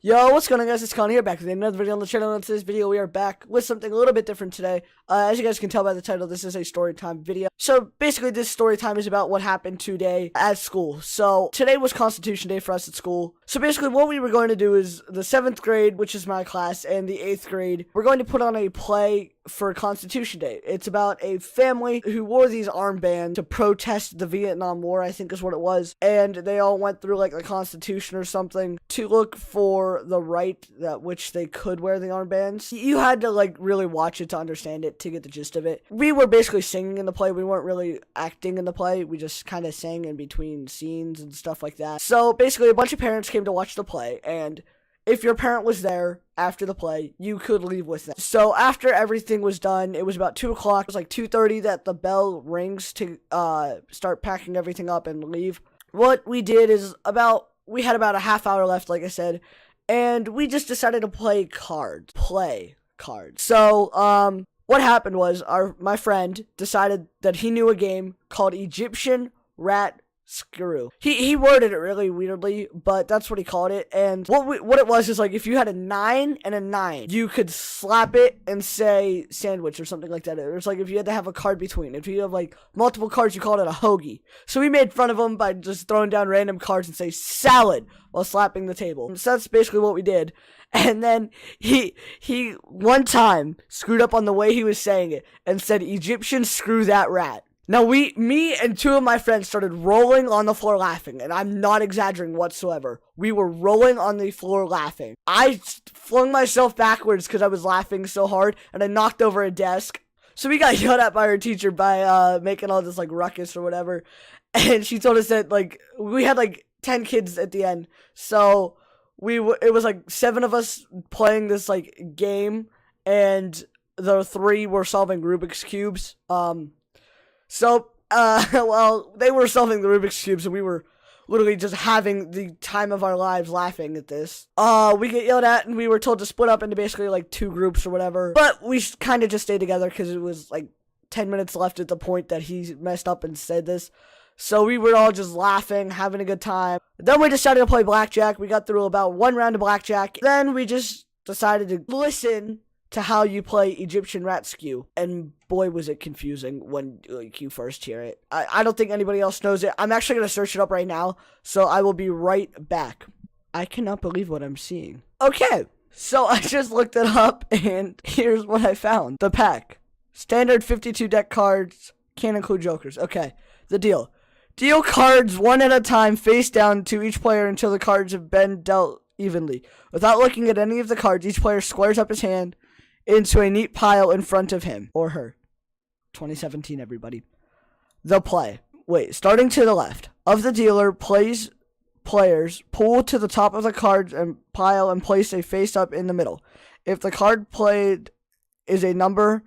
Yo, what's going on, guys? It's Con here, back with another video on the channel. In today's video, we are back with something a little bit different today. As you guys can tell by the title, this is a story time video. So basically, this story time is about what happened today at school. So today was Constitution Day for us at school. So basically, what we were going to do is the 7th grade, which is my class, and the 8th grade, we're going to put on a play for Constitution Day. It's about a family who wore these armbands to protest the Vietnam War, I think is what it was. And they all went through like the Constitution or something to look for the right that which they could wear the armbands. You had to like really watch it to understand it, to get the gist of it. We were basically singing in the play. We weren't really acting in the play. We just kind of sang in between scenes and stuff like that. So basically a bunch of parents came to watch the play, and if your parent was there after the play, you could leave with them. So after everything was done, it was about 2 o'clock. It was like 2:30 that the bell rings to start packing everything up and leave. What we did is we had about a half hour left, like I said, and we just decided to play cards. So what happened was my friend decided that he knew a game called Egyptian Rat Screw. He worded it really weirdly, but that's what he called it. And what it was is like if you had a 9 and a 9, you could slap it and say sandwich or something like that. It was like if you had to have a card between. If you have like multiple cards, you called it a hoagie. So we made fun of him by just throwing down random cards and say salad while slapping the table. So that's basically what we did. And then he one time screwed up on the way he was saying it and said Egyptian screw that rat. Now, me and 2 of my friends started rolling on the floor laughing, and I'm not exaggerating whatsoever. We were rolling on the floor laughing. I flung myself backwards because I was laughing so hard, and I knocked over a desk. So we got yelled at by our teacher by making all this, like, ruckus or whatever. And she told us that, like, we had, like, 10 kids at the end. So it was, like, 7 of us playing this, like, game, and the 3 were solving Rubik's Cubes. So, well, they were solving the Rubik's Cubes, and we were literally just having the time of our lives laughing at this. We get yelled at, and we were told to split up into basically, like, 2 groups or whatever. But we kind of just stayed together, because it was, like, 10 minutes left at the point that he messed up and said this. So we were all just laughing, having a good time. Then we decided to play blackjack. We got through about 1 round of blackjack. Then we just decided to listen to how you play Egyptian Rat Skew. And boy, was it confusing when like you first hear it. I don't think anybody else knows it. I'm actually going to search it up right now, so I will be right back. I cannot believe what I'm seeing. Okay, so I just looked it up, and here's what I found. The pack. Standard 52 deck cards. Can't include jokers. Okay, the deal. Deal cards one at a time face down to each player until the cards have been dealt evenly. Without looking at any of the cards, each player squares up his hand into a neat pile in front of him or her. 2017, everybody. The play. Wait, starting to the left of the dealer, players pull to the top of the cards and pile and place a face up in the middle. If the card played is a number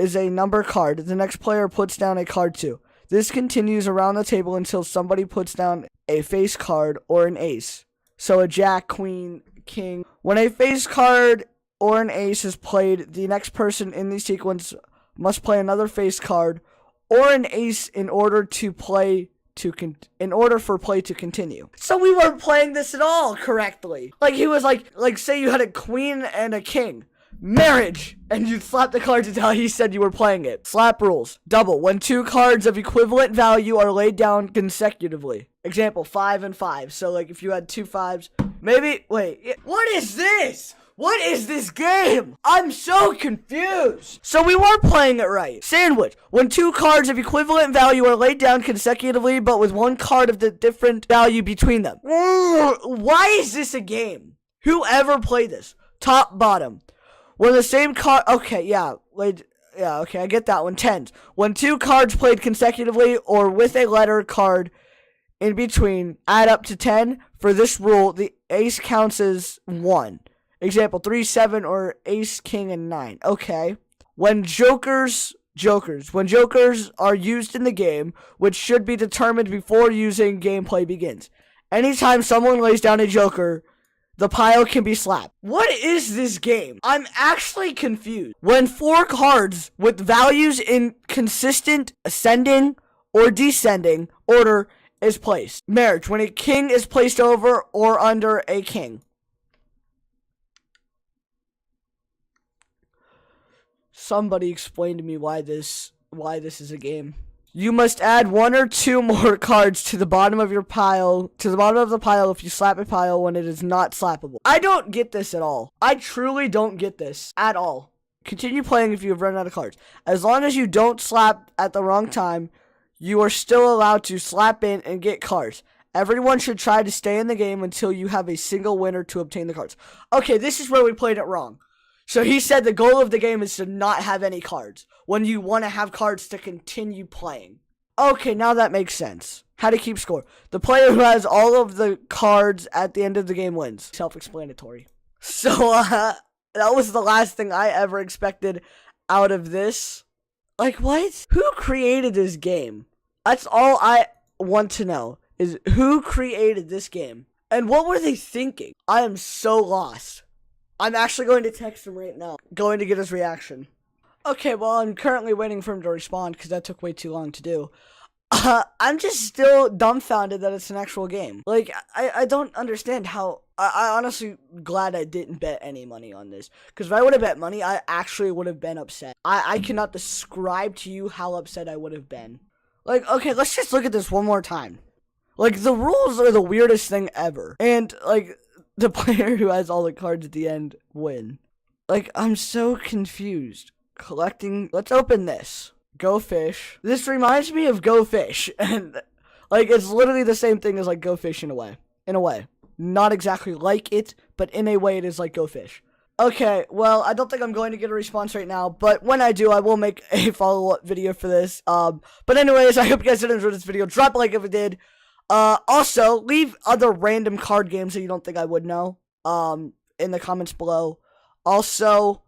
card, the next player puts down a card too. This continues around the table until somebody puts down a face card or an ace. So a jack, queen, king. When a face card or an ace is played, the next person in the sequence must play another face card or an ace in order for play to continue. So we weren't playing this at all correctly. Like he was like say you had a queen and a king. Marriage, and you slap the cards until he said you were playing it. Slap rules. Double. When 2 cards of equivalent value are laid down consecutively. Example, 5 and 5. So like if you had 2 5s, maybe wait. What is this? What is this game? I'm so confused. So we weren't playing it right. Sandwich. When 2 cards of equivalent value are laid down consecutively, but with 1 card of the different value between them. Why is this a game? Whoever played this? Top, bottom. When the same card... Okay, yeah. Okay, I get that one. 10s. When 2 cards played consecutively or with a letter card in between add up to 10. For this rule, the ace counts as 1. Example, 3, 7, or ace, king, and 9. Okay. When jokers are used in the game, which should be determined before using gameplay begins. Anytime someone lays down a joker, the pile can be slapped. What is this game? I'm actually confused. When 4 cards with values in consistent ascending or descending order is placed. Marriage. When a king is placed over or under a king. Somebody explain to me why this is a game. You must add 1 or 2 more cards to the bottom of your pile, to the bottom of the pile if you slap a pile when it is not slappable. I don't get this at all. I truly don't get this at all. Continue playing if you have run out of cards. As long as you don't slap at the wrong time, you are still allowed to slap in and get cards. Everyone should try to stay in the game until you have a single winner to obtain the cards. Okay, this is where we played it wrong. So he said the goal of the game is to not have any cards, when you want to have cards to continue playing. Okay, now that makes sense. How to keep score. The player who has all of the cards at the end of the game wins. Self-explanatory. So, that was the last thing I ever expected out of this. Like, what? Who created this game? That's all I want to know, is who created this game? And what were they thinking? I am so lost. I'm actually going to text him right now, going to get his reaction. Okay, well, I'm currently waiting for him to respond because that took way too long to do. I'm just still dumbfounded that it's an actual game. Like, I don't understand how... I honestly glad I didn't bet any money on this. Because if I would have bet money, I actually would have been upset. I cannot describe to you how upset I would have been. Like, okay, let's just look at this one more time. Like, the rules are the weirdest thing ever. And, like... the player who has all the cards at the end win. Like, I'm so confused. Collecting. Let's open this. Go Fish. This reminds me of Go Fish. And, like, it's literally the same thing as, like, Go Fish in a way. In a way. Not exactly like it, but in a way it is like Go Fish. Okay, well, I don't think I'm going to get a response right now, but when I do, I will make a follow-up video for this. But anyways, I hope you guys did enjoy this video. Drop a like if it did. Also, leave other random card games that you don't think I would know, in the comments below. Also,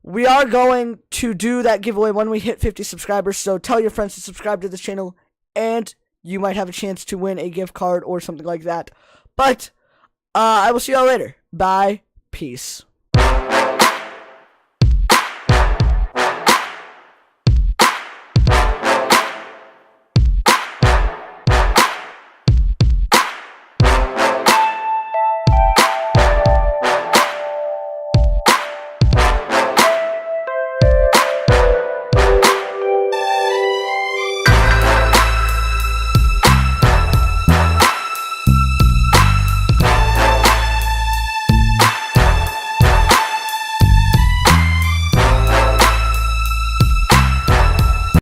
we are going to do that giveaway when we hit 50 subscribers, so tell your friends to subscribe to this channel, and you might have a chance to win a gift card or something like that. But, I will see y'all later. Bye. Peace.